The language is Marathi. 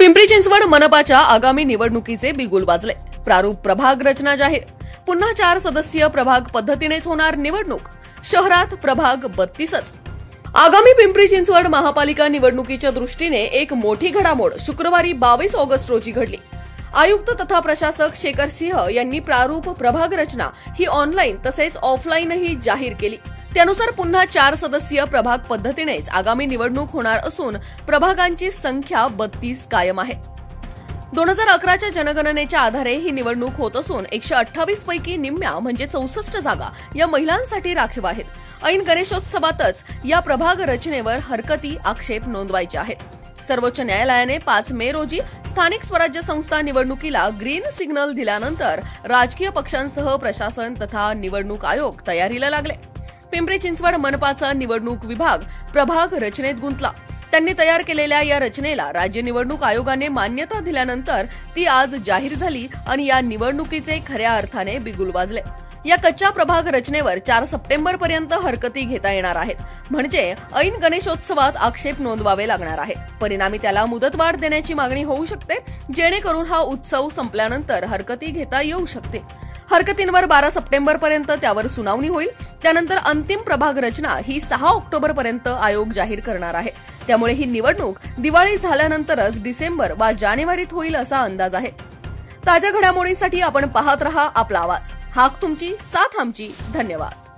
पिंपरी चिंचवड मनपाच्या आगामी निवडणुकीचे बिगुल वाजले। प्रारूप प्रभाग रचना जाहीर। पुन्हा 4 सदस्यीय प्रभाग पद्धतीनेच होणार निवडणूक। शहरात प्रभाग 32च। आगामी पिंपरी चिंचवड महापालिका निवडणुकीच्या दृष्टीने एक मोठी घडामोड शुक्रवारी 22 ऑगस्ट रोजी घडली। आयुक्त तथा प्रशासक शेखर सिंह यांनी प्रारूप प्रभाग रचना ही ऑनलाईन तसेच ऑफलाईनही जाहीर केली। त्यानुसार पुन्हा 4 सदस्यीय प्रभाग पद्धतीनेच आगामी निवडणूक होणार असून प्रभागांची संख्या 32 कायम आहे। 2011च्या जनगणनेच्या आधारे ही निवडणूक होत असून 128 पैकी निम्म्या म्हणजे 64 जागा या महिलांसाठी राखीव आहेत। ऐन गणेशोत्सवातच या प्रभाग रचनेवर हरकती आक्षेप नोंदवायचे आहेत। सर्वोच्च न्यायालयाने 5 मे रोजी स्थानिक स्वराज्य संस्था निवडणुकीला ग्रीन सिग्नल दिल्यानंतर राजकीय पक्षांसह प्रशासन तथा निवडणूक आयोग तयारीला लागले। पिंपरी चिंचवड मनपाचा निवडणूक विभाग प्रभाग रचनेत गुंतला। त्यांनी तयार केलेल्या या रचनेला राज्य निवडणूक आयोगाने मान्यता दिल्यानंतर ती आज जाहीर झाली आणि या निवडणुकीचे खऱ्या अर्थाने बिगुल वाजले। या कच्च्या प्रभाग रचनेवर 4 सप्टेंबर पर्यंत हरकती घेता येणार आहेत, म्हणजे ऐन गणेशोत्सवात आक्षेप नोंदवावे लागणार आहेत। परिणामी त्याला मुदतवाढ देण्याची मागणी होऊ शकते, जेणेकरून हा उत्सव संपल्यानंतर हरकती घेता येऊ शकते। हरकतींवर 12 सप्टेंबर पर्यंत त्यावर सुनावणी होईल। त्यानंतर अंतिम प्रभाग रचना ही 6 ऑक्टोबर पर्यंत आयोग जाहीर करणार आहे। त्यामुळे ही निवडणूक दिवाळी झाल्यानंतरच डिसेंबर वा जानेवारीत होईल असा अंदाज आहे। ताज्या घडामोडींसाठी आपण पाहत रहा आपला आवाज। हाक तुमची, साथ आमची। धन्यवाद।